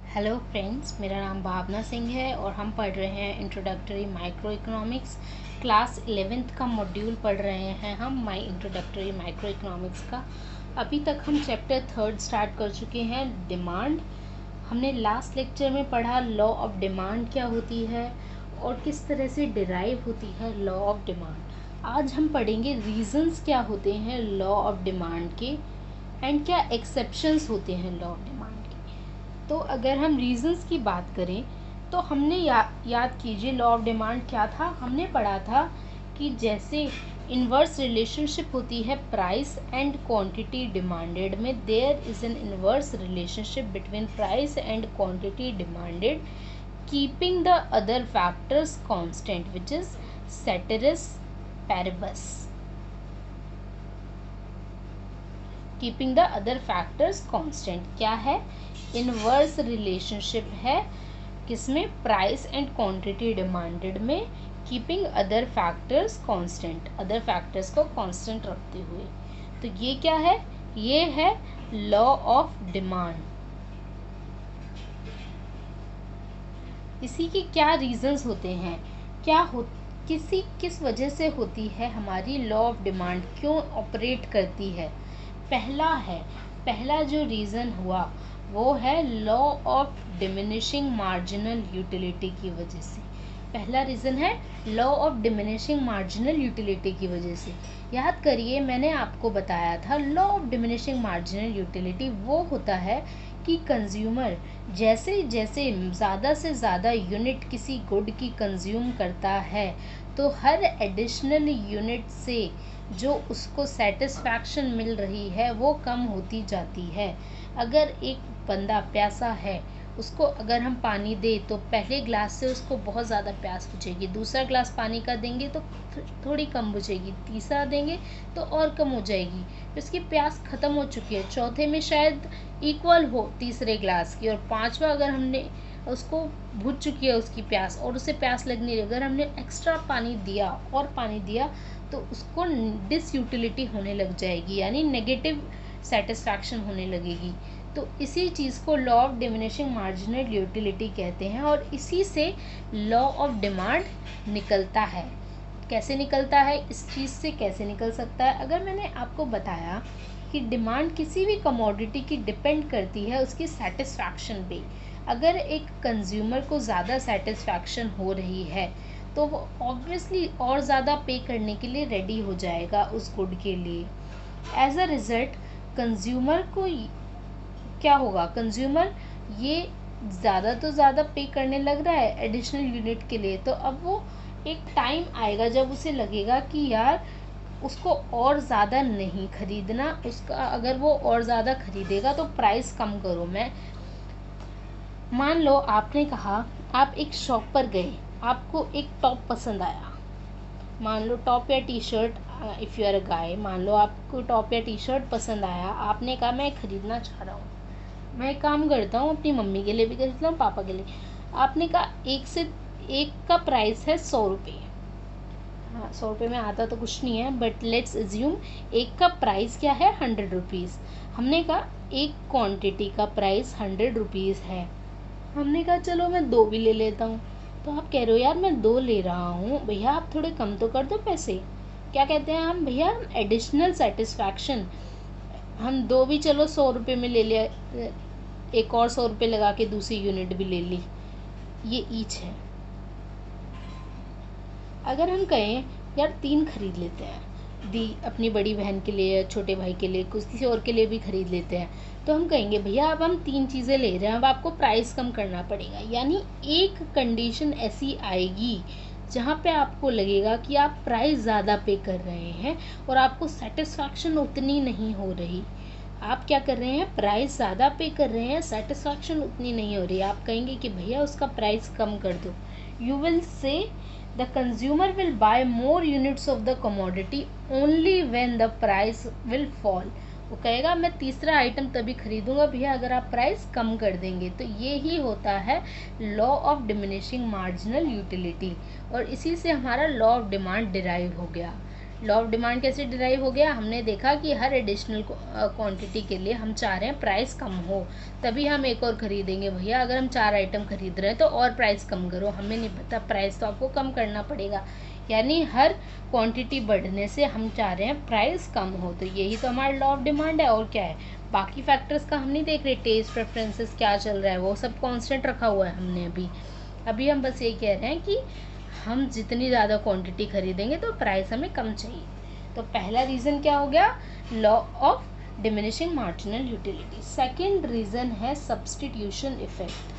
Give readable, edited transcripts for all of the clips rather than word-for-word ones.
Hello friends, मेरा नाम भावना सिंह है और हम पढ़ रहे हैं introductory micro economics class 11th का मॉड्यूल पढ़ रहे हैं हम इंट्रोडक्टरी माइक्रो इकोनॉमिक्स का। अभी तक हम चैप्टर 3 स्टार्ट कर चुके हैं, डिमांड। हमने लास्ट लेक्चर में पढ़ा लॉ ऑफ डिमांड क्या होती है और किस तरह से डिराइव होती है लॉ ऑफ डिमांड। आज हम पढ़ेंगे रीजंस क्या होते हैं लॉ ऑफ डिमांड के एंड क्या एक्सेप्शंस होते हैं लॉ ऑफ डिमांड के। तो अगर हम रीजंस की बात करें तो हमने याद कीजिए लॉ ऑफ डिमांड क्या था। हमने पढ़ा था कि जैसे इन्वर्स रिलेशनशिप होती है प्राइस एंड क्वांटिटी डिमांडेड में, there is an inverse relationship between price and quantity demanded keeping the other factors constant which is ceteris paribus। Keeping the other factors constant क्या है? इनवर्स रिलेशनशिप है किसमें? Price and quantity demanded में, keeping other factors constant, other factors को constant रखते हुए। तो ये क्या है? ये है लॉ ऑफ डिमांड। इसी के क्या रीजंस होते हैं, किस वजह से होती है हमारी लॉ ऑफ डिमांड, क्यों ऑपरेट करती है? पहला जो रीज़न हुआ वो है law of diminishing marginal utility की वजह से। पहला रीज़न है law of diminishing marginal utility की वजह से। याद करिए, मैंने आपको बताया था law of diminishing marginal utility वो होता है कि कंज्यूमर जैसे जैसे ज़्यादा से ज़्यादा यूनिट किसी गुड की कंज्यूम करता है तो हर एडिशनल यूनिट से जो उसको सेटिस्फैक्शन मिल रही है वो कम होती जाती है। अगर एक बंदा प्यासा है, उसको अगर हम पानी दें तो पहले ग्लास से उसको बहुत ज़्यादा प्यास बुझेगी, दूसरा ग्लास पानी का देंगे तो थोड़ी कम बुझेगी, तीसरा देंगे तो और कम हो जाएगी, उसकी प्यास ख़त्म हो चुकी है, चौथे में शायद इक्वल हो तीसरे ग्लास की, और पांचवा अगर हमने उसको बुझ चुकी है उसकी प्यास और उसे प्यास लगनी है, अगर हमने एक्स्ट्रा पानी दिया और पानी दिया तो उसको डिसयूटिलिटी होने लग जाएगी, यानी नेगेटिव सेटिस्फैक्शन होने लगेगी। तो इसी चीज़ को law of diminishing marginal utility कहते हैं और इसी से लॉ ऑफ डिमांड निकलता है। कैसे निकलता है? इस चीज़ से कैसे निकल सकता है? अगर मैंने आपको बताया कि डिमांड किसी भी कमोडिटी की डिपेंड करती है उसकी सेटिस्फैक्शन पे। अगर एक कंज्यूमर को ज़्यादा सेटिस्फैक्शन हो रही है तो वो ऑब्वियसली और ज़्यादा पे करने के लिए रेडी हो जाएगा उस गुड के लिए। एज अ रिज़ल्ट कंज्यूमर को क्या होगा? कंज्यूमर ये ज़्यादा तो ज़्यादा पे करने लग रहा है एडिशनल यूनिट के लिए, तो अब वो एक टाइम आएगा जब उसे लगेगा कि यार उसको और ज़्यादा नहीं ख़रीदना, उसका अगर वो और ज़्यादा ख़रीदेगा तो प्राइस कम करो। मान लो आपने कहा, आप एक शॉप पर गए, आपको एक टॉप पसंद आया, मान लो टॉप या T shirt, if you are a guy, मान लो आपको टॉप या टी शर्ट पसंद आया, आपने कहा मैं ख़रीदना चाह रहा हूँ, मैं एक काम करता हूँ अपनी मम्मी के लिए भी खरीदता हूँ, पापा के लिए। आपने कहा एक का प्राइस है 100 रुपये। हाँ, 100 रुपये में आता तो कुछ नहीं है, बट लेट्स एज्यूम एक का प्राइस क्या है? 100 रुपीज़। हमने कहा एक क्वांटिटी का प्राइस 100 रुपीज़ है। हमने कहा चलो मैं 2 भी ले लेता हूँ। तो आप कह रहे हो यार मैं 2 ले रहा हूँ, भैया आप थोड़े कम तो कर दो पैसे। क्या कहते हैं हम? भैया एडिशनल सेटिस्फैक्शन, हम 2 भी चलो 100 रुपये में ले लिया, एक और 100 रुपये लगा के दूसरी यूनिट भी ले ली, ये ईच है। अगर हम कहें यार 3 खरीद लेते हैं, अपनी बड़ी बहन के लिए, छोटे भाई के लिए, किसी और के लिए भी खरीद लेते हैं, तो हम कहेंगे भैया अब हम 3 चीज़ें ले रहे हैं, अब आपको प्राइस कम करना पड़ेगा। यानी एक कंडीशन ऐसी आएगी जहाँ पे आपको लगेगा कि आप प्राइस ज़्यादा पे कर रहे हैं और आपको सेटिस्फैक्शन उतनी नहीं हो रही। आप क्या कर रहे हैं? प्राइस ज़्यादा पे कर रहे हैं, सेटिस्फैक्शन उतनी नहीं हो रही। आप कहेंगे कि भैया उसका प्राइस कम कर दो। You will say the consumer will buy more units of the commodity only when the price will fall। वो कहेगा मैं तीसरा आइटम तभी खरीदूंगा भैया अगर आप प्राइस कम कर देंगे। तो ये ही होता है law of diminishing marginal utility और इसी से हमारा लॉ ऑफ डिमांड डिराइव हो गया। लॉ ऑफ डिमांड कैसे डिराइव हो गया, हमने देखा कि हर एडिशनल क्वांटिटी के लिए हम चाह रहे हैं प्राइस कम हो, तभी हम एक और खरीदेंगे। भैया अगर हम 4 आइटम खरीद रहे हैं तो और प्राइस कम करो, हमें नहीं पता, प्राइस तो आपको कम करना पड़ेगा। यानी हर क्वांटिटी बढ़ने से हम चाह रहे हैं प्राइस कम हो, तो यही तो हमारा लॉ ऑफ डिमांड है। और क्या है, बाकी फैक्टर्स का हम नहीं देख रहे, टेस्ट प्रेफरेंसेस क्या चल रहा है, वो सब कांस्टेंट रखा हुआ है हमने अभी हम बस ये कह रहे हैं कि हम जितनी ज़्यादा क्वांटिटी खरीदेंगे तो प्राइस हमें कम चाहिए। तो पहला रीज़न क्या हो गया, law of diminishing marginal utility. Second reason है substitution effect.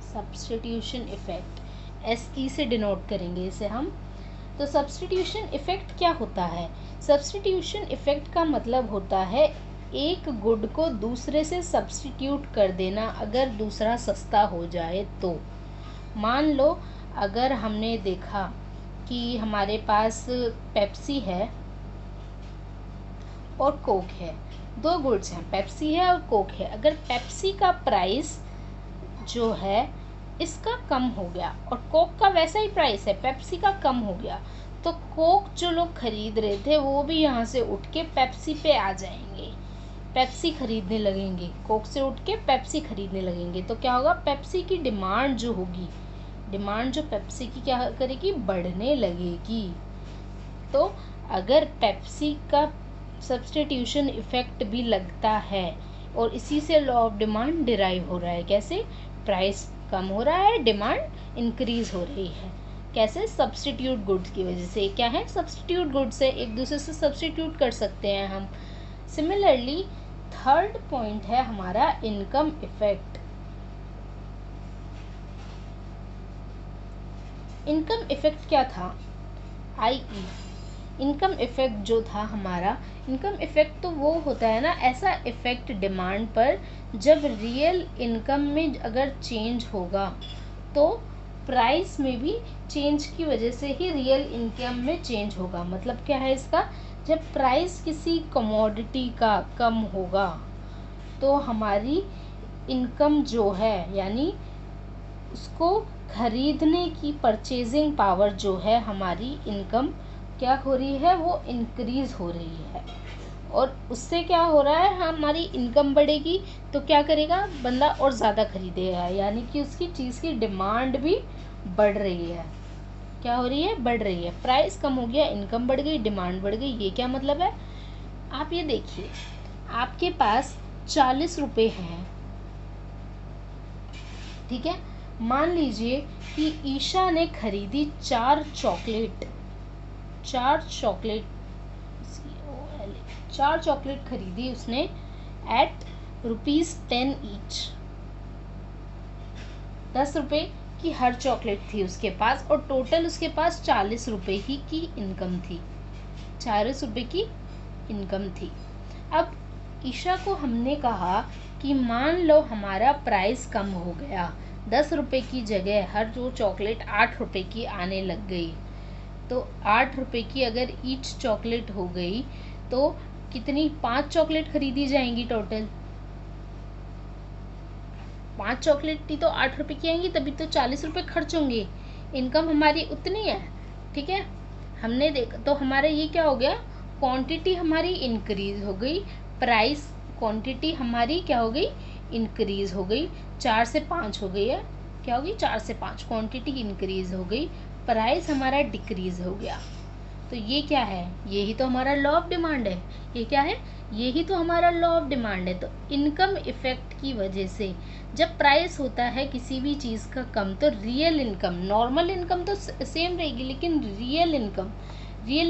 Substitution effect SE से डिनोट करेंगे इसे हम। तो सब्स्टिट्यूशन इफेक्ट क्या होता है, सब्स्टिट्यूशन इफेक्ट का मतलब होता है एक गुड को दूसरे से सब्स्टिट्यूट कर देना अगर दूसरा सस्ता हो जाए तो। मान लो अगर हमने देखा कि हमारे पास पेप्सी है और कोक है, दो गुड्स हैं, पेप्सी है और कोक है। अगर पेप्सी का प्राइस जो है इसका कम हो गया और कोक का वैसा ही प्राइस है, पेप्सी का कम हो गया, तो कोक जो लोग खरीद रहे थे वो भी यहाँ से उठ के पेप्सी पे आ जाएंगे, पेप्सी खरीदने लगेंगे, कोक से उठ के पेप्सी खरीदने लगेंगे। तो क्या होगा, पेप्सी की डिमांड जो होगी, डिमांड जो पेप्सी की क्या करेगी, बढ़ने लगेगी। तो अगर पेप्सी का सब्स्टिट्यूशन इफेक्ट भी लगता है और इसी से लॉ ऑफ डिमांड डिराइव हो रहा है, कैसे, प्राइस कम हो रहा है, डिमांड इंक्रीज हो रही है, कैसे, सब्स्टिट्यूट गुड्स की वजह से। क्या है, सब्स्टिट्यूट गुड्स से एक दूसरे से सब्स्टिट्यूट कर सकते हैं हम। सिमिलरली थर्ड पॉइंट है हमारा इनकम इफेक्ट। इनकम इफेक्ट क्या था, IE इनकम इफेक्ट जो था हमारा, इनकम इफेक्ट तो वो होता है ना ऐसा इफेक्ट डिमांड पर जब रियल इनकम में अगर चेंज होगा तो प्राइस में भी चेंज की वजह से ही रियल इनकम में चेंज होगा। मतलब क्या है इसका, जब प्राइस किसी कमोडिटी का कम होगा तो हमारी इनकम जो है, यानी उसको खरीदने की परचेजिंग पावर जो है, हमारी इनकम क्या हो रही है, वो इंक्रीज हो रही है। और उससे क्या हो रहा है, हमारी इनकम बढ़ेगी तो क्या करेगा, बंदा और ज़्यादा खरीदेगा, यानी कि उसकी चीज़ की डिमांड भी बढ़ रही है। क्या हो रही है, बढ़ रही है। प्राइस कम हो गया, इनकम बढ़ गई, डिमांड बढ़ गई। ये क्या मतलब है, आप ये देखिए, आपके पास 40 रुपये हैं, ठीक है। मान लीजिए कि ईशा ने खरीदी 4 चॉकलेट, 4 चॉकलेट खरीदी उसने एट ₹10 ईच। 10 रुपये की हर चॉकलेट थी उसके पास और टोटल उसके पास 40 रुपये ही की इनकम थी, 40 रुपये की इनकम थी। अब ईशा को हमने कहा कि मान लो हमारा प्राइस कम हो गया, 10 रुपये की जगह हर जो चॉकलेट 8 रुपये की आने लग गई, तो 8 रुपये की अगर ईच चॉकलेट हो गई तो कितनी, 5 चॉकलेट खरीदी जाएंगी टोटल। 5 चॉकलेट थी तो 8 रुपये की आएंगी, तभी तो 40 रुपये खर्च होंगे, इनकम हमारी उतनी है, ठीक है। हमने देखा तो हमारा ये क्या हो गया, क्वांटिटी हमारी इंक्रीज हो गई, प्राइस क्वांटिटी हमारी क्या हो गई, इंक्रीज हो गई, 4 से 5 हो गई है, क्या होगी, 4 से 5 क्वांटिटी इंक्रीज हो गई, प्राइस हमारा डिक्रीज हो गया। तो ये क्या है, यही तो हमारा लॉ ऑफ डिमांड है। ये क्या है, यही तो हमारा लॉ ऑफ डिमांड है। तो इनकम इफेक्ट की वजह से जब प्राइस होता है किसी भी चीज़ का कम, तो रियल इनकम, नॉर्मल इनकम तो सेम रहेगी, लेकिन रियल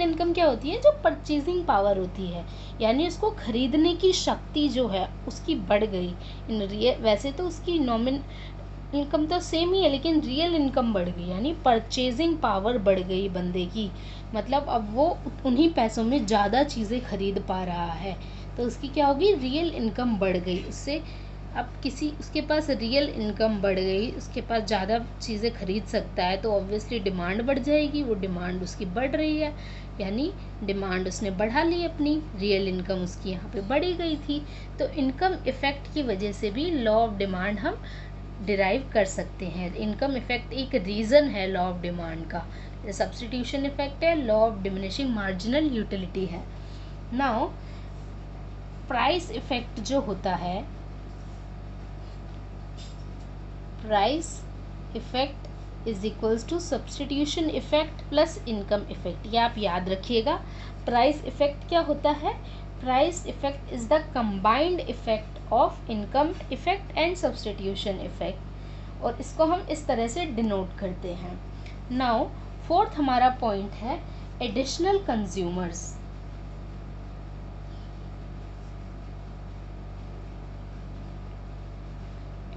इनकम क्या होती है, जो परचेजिंग पावर होती है, यानी उसको खरीदने की शक्ति जो है उसकी बढ़ गई। इन रियल, वैसे तो उसकी नॉमिन इनकम तो सेम ही है, लेकिन रियल इनकम बढ़ गई, यानी परचेजिंग पावर बढ़ गई बंदे की। मतलब अब वो उन्हीं पैसों में ज़्यादा चीज़ें खरीद पा रहा है, तो उसकी क्या होगी, रियल इनकम बढ़ गई। उससे अब उसके पास रियल इनकम बढ़ गई, उसके पास ज़्यादा चीज़ें खरीद सकता है, तो ऑब्वियसली डिमांड बढ़ जाएगी। वो डिमांड उसकी बढ़ रही है, यानी डिमांड उसने बढ़ा ली अपनी, रियल इनकम उसकी यहाँ पे बढ़ी गई थी। तो इनकम इफेक्ट की वजह से भी लॉ ऑफ डिमांड हम डिराइव कर सकते हैं। इनकम इफेक्ट एक रीज़न है लॉ ऑफ डिमांड का, सब्स्टिट्यूशन इफेक्ट है, law of diminishing marginal utility है। नाउ प्राइस इफेक्ट जो होता है, price effect is equals to substitution effect plus income effect. ये आप याद रखिएगा। प्राइस इफेक्ट क्या होता है? Price effect is the combined effect of income effect and substitution effect, और इसको हम इस तरह से डिनोट करते हैं। नाउ फोर्थ हमारा पॉइंट है एडिशनल कंज्यूमर्स।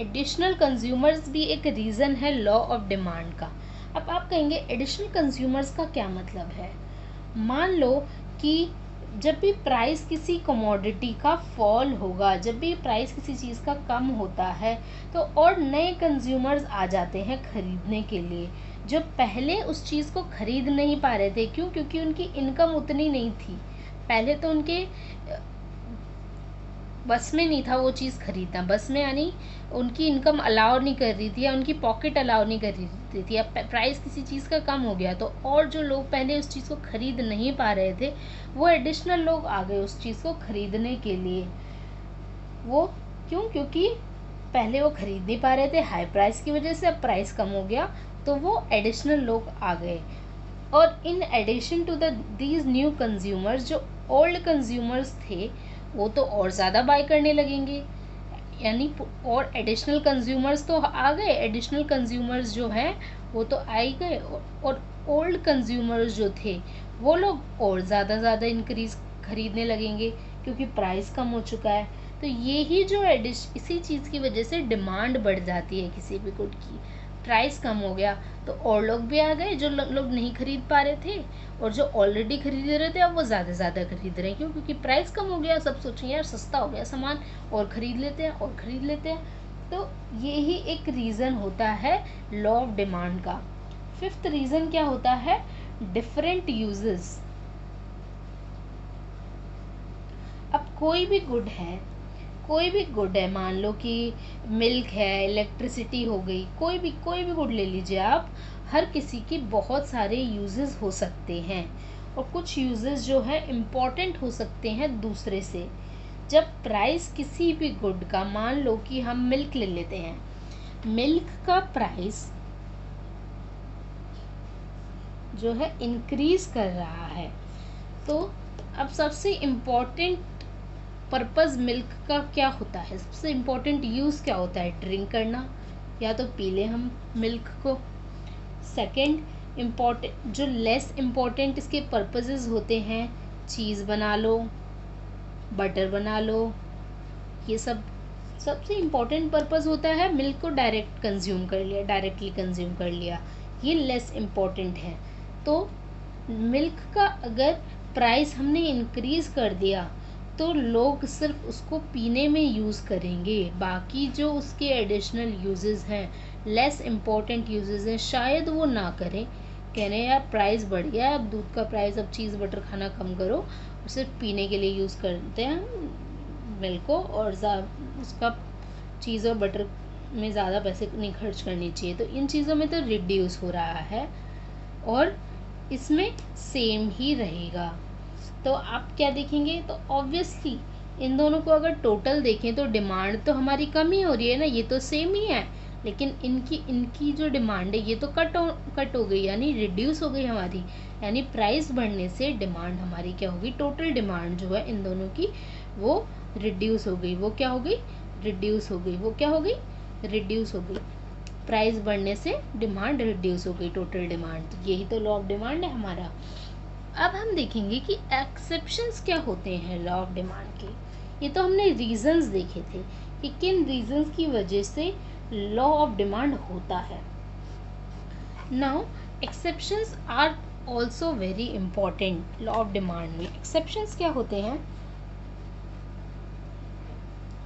एडिशनल कंज्यूमर्स भी एक रीज़न है लॉ ऑफ डिमांड का। अब आप कहेंगे एडिशनल कंज्यूमर्स का क्या मतलब है? मान लो कि जब भी प्राइस किसी कमोडिटी का फॉल होगा, जब भी प्राइस किसी चीज़ का कम होता है, तो और नए कंज्यूमर्स आ जाते हैं खरीदने के लिए, जो पहले उस चीज़ को खरीद नहीं पा रहे थे। क्यों? क्योंकि उनकी इनकम उतनी नहीं थी। पहले तो उनके बस में नहीं था वो चीज़ खरीदना, बस में यानी उनकी इनकम अलाउ नहीं कर रही थी या उनकी पॉकेट अलाउ नहीं कर रही थी। अब प्राइस किसी चीज़ का कम हो गया तो और जो लोग पहले उस चीज़ को खरीद नहीं पा रहे थे, वो एडिशनल लोग आ गए उस चीज़ को खरीदने के लिए। वो क्यों? क्योंकि पहले वो खरीद नहीं पा रहे थे हाई प्राइस की वजह से, अब प्राइस कम हो गया तो वो एडिशनल लोग आ गए। और in addition to these new consumers, जो ओल्ड कंज्यूमर्स थे वो तो और ज़्यादा बाय करने लगेंगे, यानी और एडिशनल कंज्यूमर्स तो आ गए, एडिशनल कंज्यूमर्स जो हैं वो तो आ ही गए, और ओल्ड कंज्यूमर्स जो थे वो लोग और ज़्यादा इंक्रीज खरीदने लगेंगे क्योंकि प्राइस कम हो चुका है। तो ये ही जो इसी चीज़ की वजह से डिमांड बढ़ जाती है किसी भी गुड की। प्राइस कम हो गया तो और लोग भी आ गए जो लोग नहीं खरीद पा रहे थे, और जो ऑलरेडी खरीद रहे थे अब वो ज़्यादा खरीद रहे हैं। क्यों? क्योंकि प्राइस कम हो गया, सब सोचें यार सस्ता हो गया सामान, और ख़रीद लेते हैं और ख़रीद लेते हैं। तो ये ही एक रीज़न होता है लॉ ऑफ डिमांड का। फिफ्थ रीज़न क्या होता है? Different uses. अब कोई भी गुड है, मान लो कि मिल्क है, इलेक्ट्रिसिटी हो गई, कोई भी गुड ले लीजिए आप, हर किसी के बहुत सारे यूजेस हो सकते हैं, और कुछ यूजेस जो है इम्पॉर्टेंट हो सकते हैं दूसरे से। जब प्राइस किसी भी गुड का, मान लो कि हम मिल्क ले लेते हैं, मिल्क का प्राइस जो है इंक्रीज कर रहा है, तो अब सबसे इम्पॉर्टेंट पर्पज़ मिल्क का क्या होता है? सबसे इम्पोर्टेंट यूज़ क्या होता है? ड्रिंक करना, या तो पी लें हम मिल्क को। सेकंड इम्पॉर्टेंट, जो लेस इम्पॉर्टेंट इसके पर्पसेस होते हैं, चीज़ बना लो, बटर बना लो, ये सब सबसे इम्पॉर्टेंट पर्पस होता है मिल्क को डायरेक्टली कंज्यूम कर लिया, ये लेस इम्पॉर्टेंट है। तो मिल्क का अगर प्राइस हमने इंक्रीज़ कर दिया तो लोग सिर्फ उसको पीने में यूज़ करेंगे, बाकी जो उसके एडिशनल यूजेस हैं, लेस इम्पॉर्टेंट यूजेस हैं, शायद वो ना करें। कह रहे हैं यार प्राइस बढ़ गया है, अब दूध का प्राइस, अब चीज़ बटर खाना कम करो, और सिर्फ पीने के लिए यूज़ करते हैं मिल्क को, और उसका चीज़ और बटर में ज़्यादा पैसे नहीं खर्च करनी चाहिए। तो इन चीज़ों में तो रिड्यूस हो रहा है, और इसमें सेम ही रहेगा। तो आप क्या देखेंगे? तो ऑब्वियसली इन दोनों को अगर टोटल देखें तो डिमांड तो हमारी कम ही हो रही है ना, ये तो सेम ही है, लेकिन इनकी जो डिमांड है ये तो कट हो गई, यानी रिड्यूस हो गई हमारी, यानी प्राइस बढ़ने से डिमांड हमारी क्या होगी? टोटल डिमांड जो है इन दोनों की वो रिड्यूस हो गई। वो क्या हो गई? रिड्यूस हो गई। वो क्या हो गई? रिड्यूस हो गई। प्राइस बढ़ने से डिमांड रिड्यूस हो गई, टोटल डिमांड। यही तो लॉ ऑफ डिमांड है हमारा। अब हम देखेंगे कि एक्सेप्शंस क्या होते हैं लॉ ऑफ डिमांड के। ये तो हमने रीजंस देखे थे कि किन रीजंस की वजह से लॉ ऑफ डिमांड होता है। Now exceptions are also very important law of demand में। एक्सेप्शंस क्या होते हैं?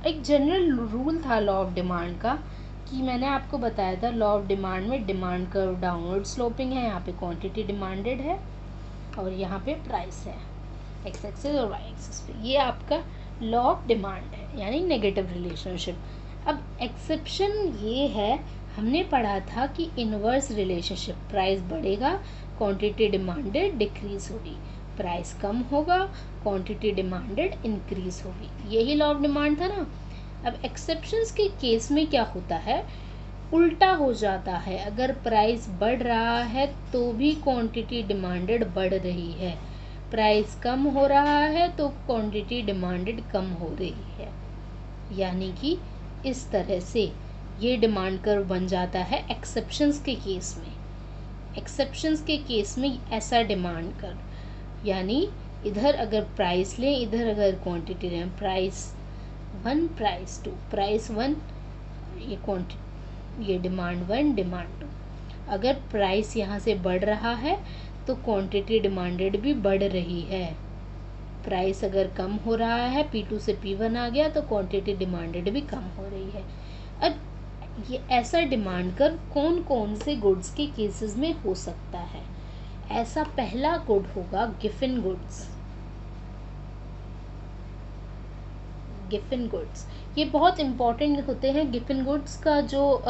एक जनरल रूल था लॉ ऑफ डिमांड का कि मैंने आपको बताया था लॉ ऑफ डिमांड में डिमांड कर्व डाउनवर्ड स्लोपिंग है, यहाँ पे क्वांटिटी डिमांडेड है और यहाँ पे प्राइस है एक्स एक्सिस और वाई एक्सिस पे। ये आपका लॉ ऑफ डिमांड है, यानी नेगेटिव रिलेशनशिप। अब एक्सेप्शन ये है, हमने पढ़ा था कि इनवर्स रिलेशनशिप, प्राइस बढ़ेगा, क्वांटिटी डिमांडेड डिक्रीज होगी, प्राइस कम होगा, क्वांटिटी डिमांडेड इंक्रीज होगी, यही लॉ ऑफ डिमांड था ना। अब एक्सेप्शंस के केस में क्या होता है, उल्टा हो जाता है, अगर प्राइस बढ़ रहा है तो भी क्वांटिटी डिमांडेड बढ़ रही है, प्राइस कम हो रहा है तो क्वांटिटी डिमांडेड कम हो रही है। यानी कि इस तरह से ये डिमांड कर्व बन जाता है एक्सेप्शंस के केस में। एक्सेप्शंस के केस में ऐसा डिमांड कर्व, यानी इधर अगर प्राइस लें, इधर अगर क्वांटिटी लें, प्राइस 1 प्राइस 2, प्राइस 1 ये क्वांटिटी, ये डिमांड 1 डिमांड 2। अगर प्राइस यहाँ से बढ़ रहा है तो क्वांटिटी डिमांडेड भी बढ़ रही है, प्राइस अगर कम हो रहा है, P2 से P1 आ गया तो क्वांटिटी डिमांडेड भी कम हो रही है। अब ये ऐसा डिमांड कर्व कौन कौन से गुड्स के केसेस में हो सकता है? ऐसा पहला गुड होगा गिफन गुड्स। गिफन गुड्स ये बहुत इंपॉर्टेंट होते हैं। गिफन गुड्स का जो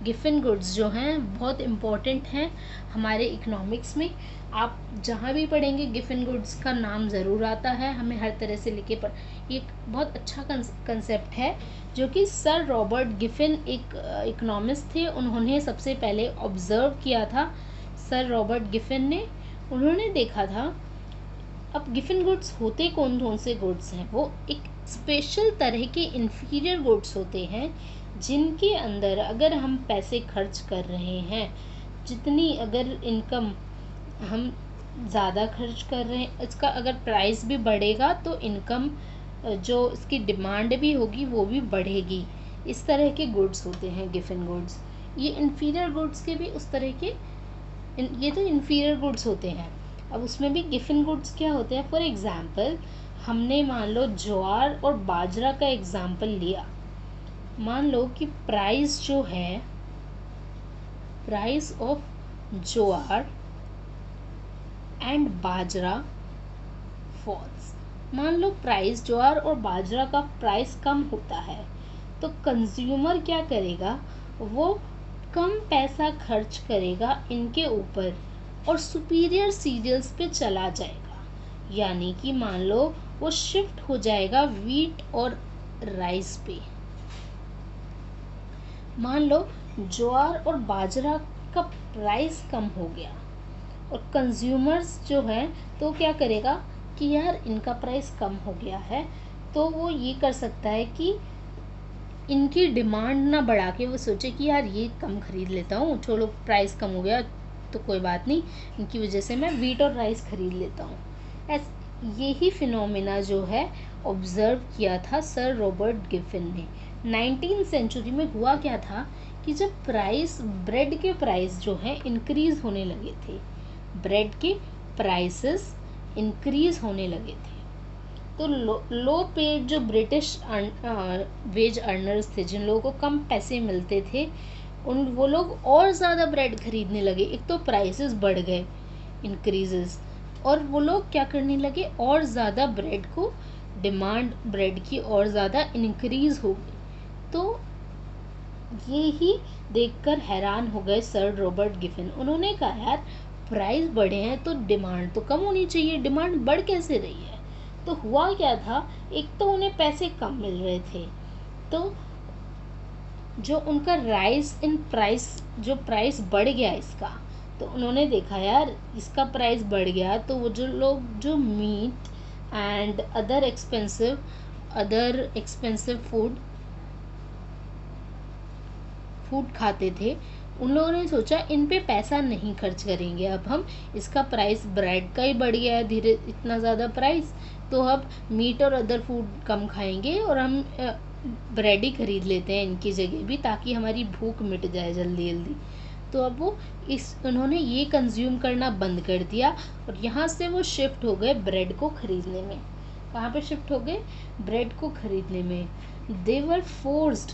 गिफन गुड्स जो हैं बहुत इम्पॉर्टेंट हैं हमारे इकोनॉमिक्स में। आप जहाँ भी पढ़ेंगे गिफन गुड्स का नाम ज़रूर आता है, हमें हर तरह से लिखे पर ये बहुत अच्छा कंसेप्ट है जो कि सर रॉबर्ट गिफन एक इकोनॉमिस्ट थे, उन्होंने सबसे पहले ऑब्जर्व किया था। सर रॉबर्ट गिफन ने, उन्होंने देखा था। अब गिफन गुड्स होते कौन कौन से गुड्स हैं? वो एक स्पेशल तरह के इन्फीरियर गुड्स होते हैं जिनके अंदर अगर हम पैसे खर्च कर रहे हैं, जितनी अगर इनकम हम ज़्यादा खर्च कर रहे हैं, इसका अगर प्राइस भी बढ़ेगा तो इनकम जो इसकी डिमांड भी होगी वो भी बढ़ेगी। इस तरह के गुड्स होते हैं गिफन गुड्स। ये इन्फीरियर गुड्स के भी उस तरह के, ये तो इन्फीरियर गुड्स होते हैं। अब उसमें भी गिफन गुड्स क्या होते हैं? फॉर एग्जाम्पल हमने मान लो ज्वार और बाजरा का एग्जाम्पल लिया। मान लो कि प्राइस जो है, price of jowar and bajra falls. मान लो प्राइस ज्वार और बाजरा का प्राइस कम होता है तो कंज्यूमर क्या करेगा? वो कम पैसा खर्च करेगा इनके ऊपर और सुपीरियर सीरियल्स पे चला जाएगा। यानी कि मान लो वो शिफ्ट हो जाएगा वीट और राइस पे। मान लो ज्वार और बाजरा का प्राइस कम हो गया और कंज्यूमर्स जो है तो क्या करेगा कि यार इनका प्राइस कम हो गया है, तो वो ये कर सकता है कि इनकी डिमांड ना बढ़ा के वो सोचे कि यार ये कम खरीद लेता हूँ, चलो प्राइस कम हो गया तो कोई बात नहीं, इनकी वजह से मैं वीट और राइस खरीद लेता हूँ। यही फिनोमेना जो है ऑब्जर्व किया था सर रॉबर्ट गिफन ने। 19वीं सेंचुरी में हुआ क्या था कि जब प्राइस, ब्रेड के प्राइस जो है इंक्रीज होने लगे थे, ब्रेड के प्राइसेस इंक्रीज होने लगे थे, तो लो पेड जो ब्रिटिश वेज अर्नर्स थे, जिन लोगों को कम पैसे मिलते थे, वो लोग और ज़्यादा ब्रेड खरीदने लगे। एक तो प्राइसेस बढ़ गए, इंक्रीजेस, और वो लोग क्या करने लगे, और ज़्यादा ब्रेड को, डिमांड ब्रेड की और ज़्यादा इंक्रीज हो गई। तो ये ही देखकर हैरान हो गए सर रॉबर्ट गिफन। उन्होंने कहा यार प्राइस बढ़े हैं तो डिमांड तो कम होनी चाहिए, डिमांड बढ़ कैसे रही है? तो हुआ क्या था, एक तो उन्हें पैसे कम मिल रहे थे, तो जो उनका राइस इन प्राइस, जो प्राइस बढ़ गया इसका, तो उन्होंने देखा यार इसका प्राइस बढ़ गया, तो वो जो लोग जो meat and other expensive food खाते थे, उन लोगों ने सोचा इन पे पैसा नहीं खर्च करेंगे, अब हम, इसका प्राइस ब्रेड का ही बढ़ गया है धीरे इतना ज़्यादा प्राइस, तो अब मीट और अदर फूड कम खाएंगे और हम ब्रेड ही खरीद लेते हैं इनकी जगह भी, ताकि हमारी भूख मिट जाए जल्दी जल्दी। तो अब वो उन्होंने ये कंज्यूम करना बंद कर दिया और यहाँ से वो शिफ्ट हो गए ब्रेड को खरीदने में। कहाँ पे शिफ्ट हो गए? ब्रेड को खरीदने में। दे वर फोर्स्ड,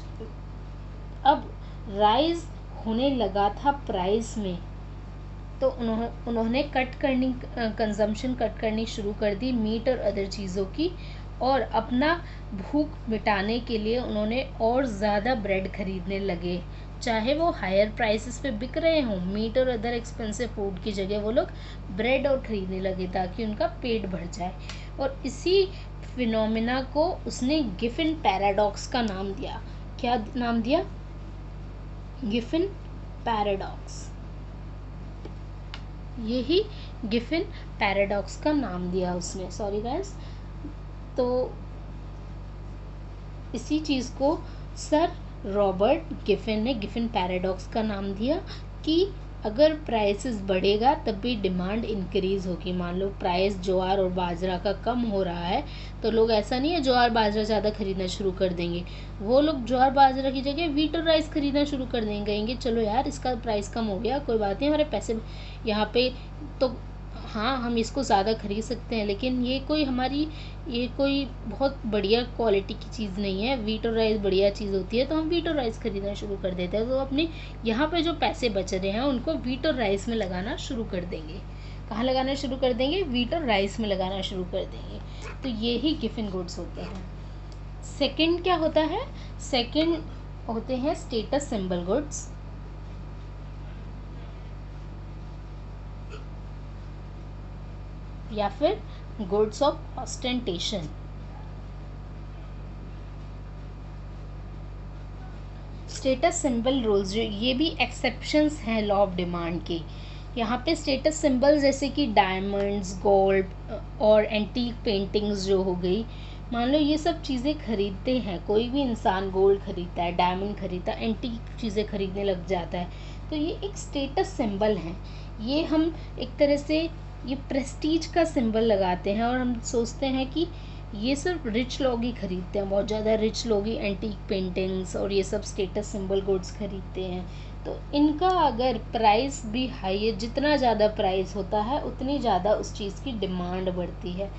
अब राइज होने लगा था प्राइस में, तो उन्होंने कंजम्पशन कट करनी शुरू कर दी मीट और अदर चीज़ों की, और अपना भूख मिटाने के लिए उन्होंने और ज़्यादा ब्रेड खरीदने लगे, चाहे वो हायर प्राइसेस पे बिक रहे हों। मीट और अदर एक्सपेंसिव फूड की जगह वो लोग ब्रेड और ख़रीदने लगे ताकि उनका पेट भर जाए। और इसी फिनोमिना को उसने गिफिन पैराडॉक्स का नाम दिया। क्या नाम दिया? Giffen paradox. यही गिफिन पैराडॉक्स का नाम दिया उसने। Sorry guys. तो इसी चीज़ को सर रॉबर्ट गिफिन ने गिफिन पैराडॉक्स का नाम दिया कि अगर प्राइसेस बढ़ेगा तब भी डिमांड इंक्रीज़ होगी। मान लो प्राइस ज्वार और बाजरा का कम हो रहा है तो लोग, ऐसा नहीं है ज्वार बाजरा ज़्यादा खरीदना शुरू कर देंगे, वो लोग ज्वार बाजरा की जगह व्हीट और राइस खरीदना शुरू कर देंगे। कहेंगे चलो यार इसका प्राइस कम हो गया, कोई बात नहीं, हमारे पैसे यहाँ पे तो हाँ हम इसको ज़्यादा खरीद सकते हैं, लेकिन ये कोई बहुत बढ़िया क्वालिटी की चीज़ नहीं है। व्हीट और राइस बढ़िया चीज़ होती है तो हम व्हीट और राइस खरीदना शुरू कर देते हैं। तो अपने यहाँ पे जो पैसे बच रहे हैं उनको व्हीट और राइस में लगाना शुरू कर देंगे। कहाँ लगाना शुरू कर देंगे? व्हीट और राइस में लगाना शुरू कर देंगे। तो ये ही गिफिन गुड्स होते हैं। सेकेंड क्या होता है? सेकेंड होते हैं स्टेटस सिंबल गुड्स। या फिर goods of ostentation. Status symbol rules जो ये भी एक्सेप्शंस हैं लॉ ऑफ डिमांड के। यहाँ पे स्टेटस सिंबल जैसे कि डायमंड्स, गोल्ड और एंटीक पेंटिंग्स जो हो गई, मान लो ये सब चीज़ें खरीदते हैं, कोई भी इंसान गोल्ड खरीदता है, डायमंड खरीदता है, एंटीक चीज़ें खरीदने लग जाता है, तो ये एक स्टेटस सिंबल है। ये हम एक तरह से ये प्रेस्टीज का सिंबल लगाते हैं और हम सोचते हैं कि ये सिर्फ रिच लोग ही खरीदते हैं, बहुत ज़्यादा रिच लोग ही एंटीक पेंटिंग्स और ये सब स्टेटस सिंबल गुड्स खरीदते हैं। तो इनका अगर प्राइस भी हाई है, जितना ज़्यादा प्राइस होता है उतनी ज़्यादा उस चीज़ की डिमांड बढ़ती है।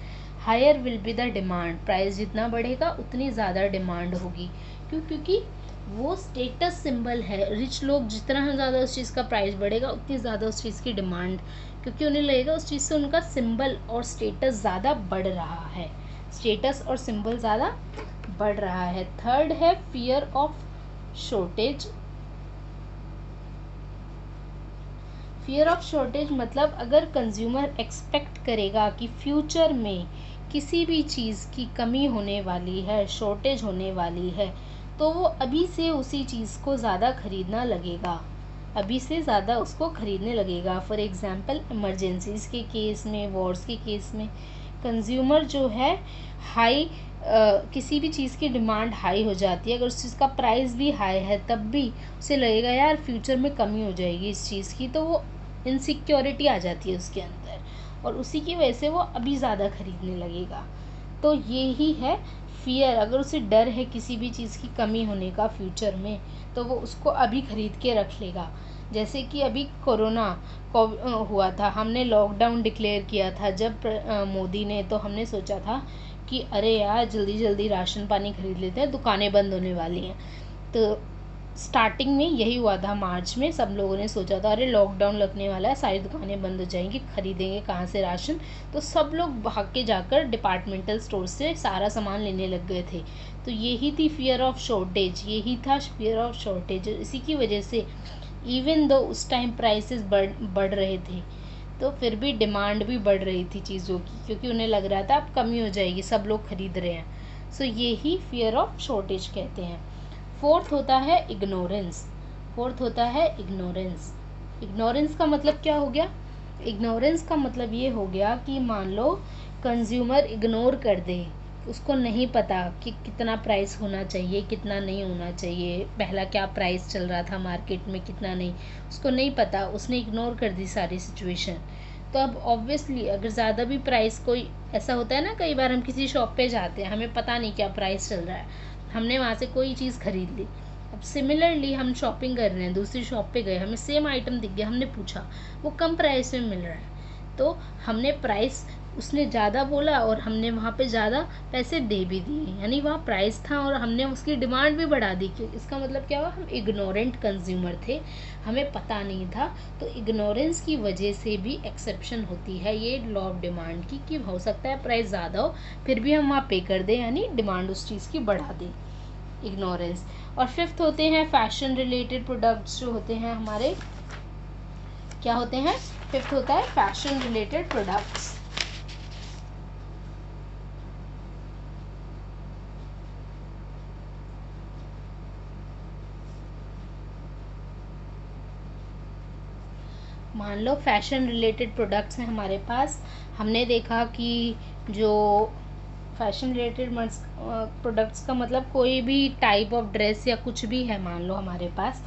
Higher will be the demand, price जितना बढ़ेगा उतनी ज़्यादा डिमांड होगी। क्योंकि वो स्टेटस सिंबल है, रिच लोग जितना ज़्यादा उस चीज़ का प्राइस बढ़ेगा उतनी ज़्यादा उस चीज़ की डिमांड, क्योंकि उन्हें लगेगा उस चीज़ से उनका सिंबल और स्टेटस ज़्यादा बढ़ रहा है, स्टेटस और सिंबल ज़्यादा बढ़ रहा है। थर्ड है fear of shortage. Fear of shortage मतलब अगर कंज्यूमर एक्सपेक्ट करेगा कि फ्यूचर में किसी भी चीज़ की कमी होने वाली है, शॉर्टेज होने वाली है, तो वो अभी से उसी चीज़ को ज़्यादा खरीदना लगेगा, अभी से ज़्यादा उसको खरीदने लगेगा। फॉर एग्ज़ाम्पल इमरजेंसीज़ के केस में, वॉर्स के केस में कंज्यूमर जो है हाई किसी भी चीज़ की डिमांड हाई हो जाती है, अगर उस चीज़ का प्राइस भी हाई है तब भी उसे लगेगा यार फ्यूचर में कमी हो जाएगी इस चीज़ की, तो वो इनसिक्योरिटी आ जाती है उसके अंदर और उसी की वजह से वो अभी ज़्यादा खरीदने लगेगा। तो ये ही है फियर। अगर उसे डर है किसी भी चीज़ की कमी होने का फ्यूचर में, तो वो उसको अभी खरीद के रख लेगा। जैसे कि अभी कोरोना हुआ था, हमने लॉकडाउन डिक्लेयर किया था जब मोदी ने, तो हमने सोचा था कि अरे यार जल्दी जल्दी राशन पानी खरीद लेते हैं, दुकानें बंद होने वाली हैं। तो स्टार्टिंग में यही हुआ था, मार्च में सब लोगों ने सोचा था अरे लॉकडाउन लगने वाला है, सारी दुकानें बंद हो जाएंगी, खरीदेंगे कहाँ से राशन। तो सब लोग भाग के जाकर डिपार्टमेंटल स्टोर से सारा सामान लेने लग गए थे। तो यही थी फियर ऑफ शॉर्टेज, यही था फियर ऑफ शॉर्टेज। इसी की वजह से इवन दो उस टाइम प्राइसेस बढ़ रहे थे तो फिर भी डिमांड भी बढ़ रही थी चीज़ों की, क्योंकि उन्हें लग रहा था अब कमी हो जाएगी, सब लोग खरीद रहे हैं। सो यही फियर ऑफ शॉर्टेज कहते हैं। फोर्थ होता है इग्नोरेंस। फोर्थ होता है इग्नोरेंस। इग्नोरेंस का मतलब क्या हो गया? इग्नोरेंस का मतलब ये हो गया कि मान लो कंज्यूमर इग्नोर कर दे, उसको नहीं पता कि कितना प्राइस होना चाहिए, कितना नहीं होना चाहिए, पहला क्या प्राइस चल रहा था मार्केट में, कितना नहीं, उसको नहीं पता, उसने इग्नोर कर दी सारी सिचुएशन। तो अब ऑब्वियसली अगर ज़्यादा भी प्राइस, कोई ऐसा होता है ना, कई बार हम किसी शॉप पे जाते हैं, हमें पता नहीं क्या प्राइस चल रहा है, हमने वहाँ से कोई चीज़ खरीद ली। अब सिमिलरली हम शॉपिंग कर रहे हैं, दूसरी शॉप पे गए, हमें सेम आइटम दिख गया, हमने पूछा, वो कम प्राइस में मिल रहा है, तो हमने प्राइस उसने ज़्यादा बोला और हमने वहाँ पे ज़्यादा पैसे दे भी दिए, यानी वहाँ प्राइस था और हमने उसकी डिमांड भी बढ़ा दी। क्यों? इसका मतलब क्या हुआ, हम इग्नोरेंट कंज्यूमर थे, हमें पता नहीं था। तो इग्नोरेंस की वजह से भी एक्सेप्शन होती है ये लॉ ऑफ डिमांड की, कि हो सकता है प्राइस ज़्यादा हो फिर भी हम वहाँ पे कर दें, यानी डिमांड उस चीज़ की बढ़ा दें, इग्नोरेंस। और फिफ्थ होते हैं फैशन रिलेटेड प्रोडक्ट्स, जो होते हैं हमारे, क्या होते हैं, फिफ्थ होता है फैशन रिलेटेड प्रोडक्ट्स। मान लो फैशन रिलेटेड प्रोडक्ट्स हैं हमारे पास, हमने देखा कि जो फैशन रिलेटेड प्रोडक्ट्स का मतलब कोई भी टाइप ऑफ ड्रेस या कुछ भी है मान लो हमारे पास,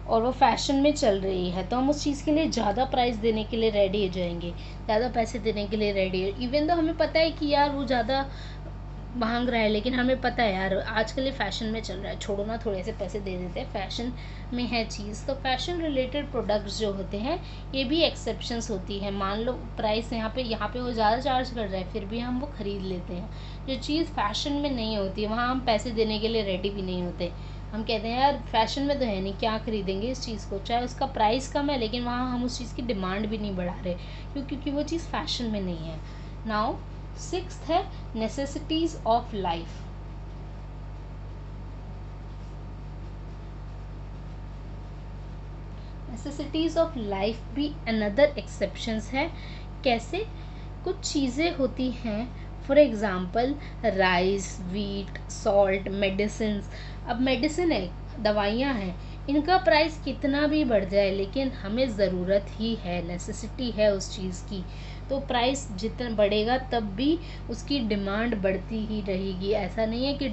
और वो फैशन में चल रही है, तो हम उस चीज़ के लिए ज़्यादा प्राइस देने के लिए रेडी हो जाएंगे, ज़्यादा पैसे देने के लिए रेडी है, इवन तो हमें पता है कि यार वो ज़्यादा मांग रहा है, लेकिन हमें पता है यार आजकल ये फैशन में चल रहा है, छोड़ो ना थोड़े से पैसे दे देते हैं, फैशन में है चीज़। तो फैशन रिलेटेड प्रोडक्ट्स जो होते हैं ये भी एक्सेप्शंस होती है। मान लो प्राइस यहाँ पे वो ज़्यादा चार्ज कर रहा है, फिर भी हम वो ख़रीद लेते हैं। जो चीज़ फैशन में नहीं होती है वहाँ हम पैसे देने के लिए रेडी भी नहीं होते। हम कहते हैं यार फैशन में तो है नहीं, क्या खरीदेंगे इस चीज़ को, चाहे उसका प्राइस कम है, लेकिन वहाँ हम उस चीज़ की डिमांड भी नहीं बढ़ा रहे, क्योंकि वो चीज़ फैशन में नहीं है। नाउ सिक्स्थ है necessities of life. Necessities of life भी अनदर एक्सेप्शंस है। कैसे? कुछ चीज़ें होती हैं, for example rice, wheat, salt, medicine. अब मेडिसिन है, दवाइयाँ हैं, इनका प्राइस कितना भी बढ़ जाए लेकिन हमें ज़रूरत ही है, नेसेसिटी है उस चीज़ की, तो प्राइस जितना बढ़ेगा तब भी उसकी डिमांड बढ़ती ही रहेगी। ऐसा नहीं है कि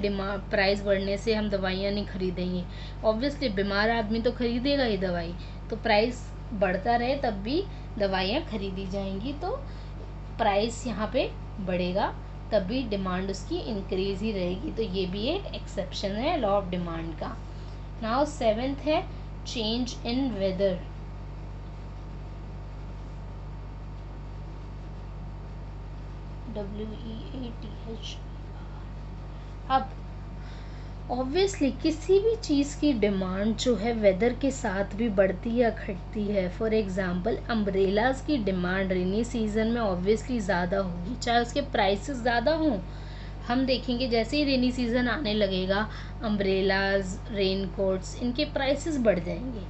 प्राइस बढ़ने से हम दवाइयाँ नहीं खरीदेंगे, ऑब्वियसली बीमार आदमी तो खरीदेगा ही दवाई, तो प्राइस बढ़ता रहे तब भी दवाइयाँ खरीदी जाएंगी, तो प्राइस यहाँ पे बढ़ेगा तब भी डिमांड उसकी इंक्रीज ही रहेगी। तो ये भी एक एक्सेप्शन है लॉ ऑफ डिमांड का। नाउ सेवेंथ है चेंज इन वेदर। WEATH। अब ऑब्वियसली किसी भी चीज़ की डिमांड जो है वेदर के साथ भी बढ़ती या घटती है। फॉर एग्जांपल अम्ब्रेलाज की डिमांड रेनी सीजन में ऑब्वियसली ज़्यादा होगी, चाहे उसके प्राइसेस ज़्यादा हों। हम देखेंगे जैसे ही रेनी सीज़न आने लगेगा अम्ब्रेलाज, रेन कोट्स, इनके प्राइसेस बढ़ जाएंगे,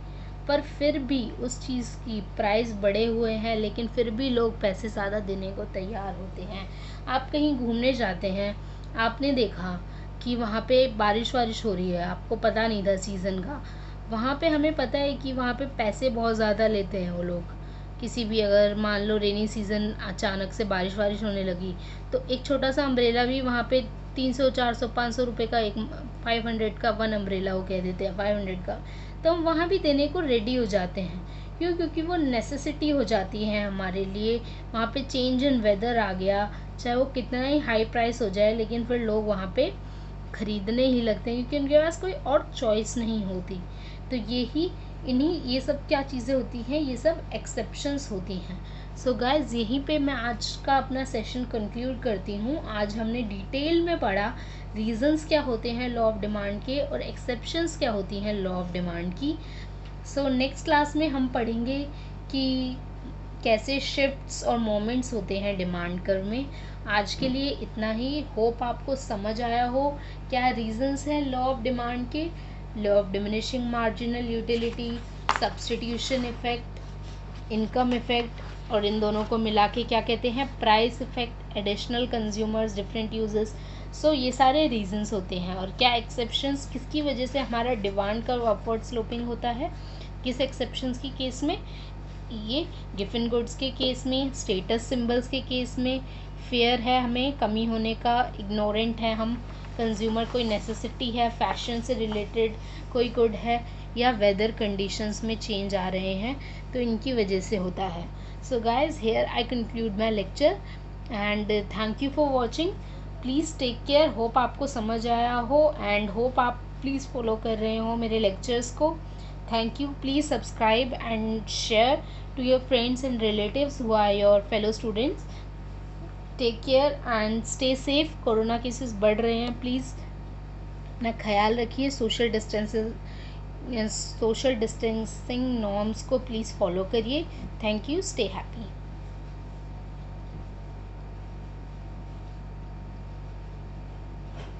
पर फिर भी उस चीज़ की प्राइस बढ़े हुए हैं, लेकिन फिर भी लोग पैसे ज़्यादा देने को तैयार होते हैं। आप कहीं घूमने जाते हैं, आपने देखा कि वहाँ पे बारिश हो रही है, आपको पता नहीं था सीज़न का, वहाँ पे हमें पता है कि वहाँ पे पैसे बहुत ज़्यादा लेते हैं वो लोग। किसी भी अगर मान लो रेनी सीज़न अचानक से बारिश होने लगी, तो एक छोटा सा अम्ब्रेला भी वहाँ पे 300, 400, 500 रुपये का, एक 500 का वन अम्ब्रेला वो कह देते हैं 500 का, तो हम वहाँ भी देने को रेडी हो जाते हैं। क्यों? क्योंकि वो नेसेसिटी हो जाती है हमारे लिए। वहाँ पे चेंज इन वेदर आ गया, चाहे वो कितना ही हाई प्राइस हो जाए, लेकिन फिर लोग वहाँ पे खरीदने ही लगते हैं, क्योंकि उनके पास कोई और चॉइस नहीं होती। तो ये सब क्या चीज़ें होती हैं, ये सब एक्सेप्शंस होती हैं। सो गाइज यहीं पे मैं आज का अपना सेशन कंक्लूड करती हूँ। आज हमने डिटेल में पढ़ा रीजंस क्या होते हैं लॉ ऑफ डिमांड के और एक्सेप्शंस क्या होती हैं लॉ ऑफ डिमांड की। सो नेक्स्ट क्लास में हम पढ़ेंगे कि कैसे शिफ्ट्स और मोमेंट्स होते हैं डिमांड कर्व में। आज के लिए इतना ही। होप आपको समझ आया हो क्या रीजंस हैं लॉ ऑफ डिमांड के। Law of diminishing marginal utility, substitution effect, income effect, और इन दोनों को मिला के क्या कहते हैं, price effect, additional consumers, different users. So ये सारे रीजंस होते हैं। और क्या एक्सेप्शंस, किसकी वजह से हमारा डिमांड कर्व अपवर्ड स्लोपिंग होता है, किस एक्सेप्शंस की केस में, ये गिवन गुड्स के केस में, स्टेटस सिंबल्स के केस में, फेयर है हमें कमी होने का, इग्नोरेंट है हम कंज्यूमर, कोई नेसेसिटी है, फैशन से रिलेटेड कोई गुड है, या वेदर कंडीशंस में चेंज आ रहे हैं, तो इनकी वजह से होता है। So guys here I conclude my lecture and thank you for watching. Please take care. Hope आपको समझ आया हो एंड होप आप प्लीज़ फॉलो कर रहे हो मेरे लेक्चर्स को। Thank you. Please subscribe and share to your friends and relatives who are your fellow students. Take care and stay safe. Corona cases बढ़ रहे हैं, प्लीज़ अपना ख्याल रखिए। सोशल डिस्टेंसिंग नॉर्म्स को प्लीज़ फॉलो करिए। Thank you, stay happy.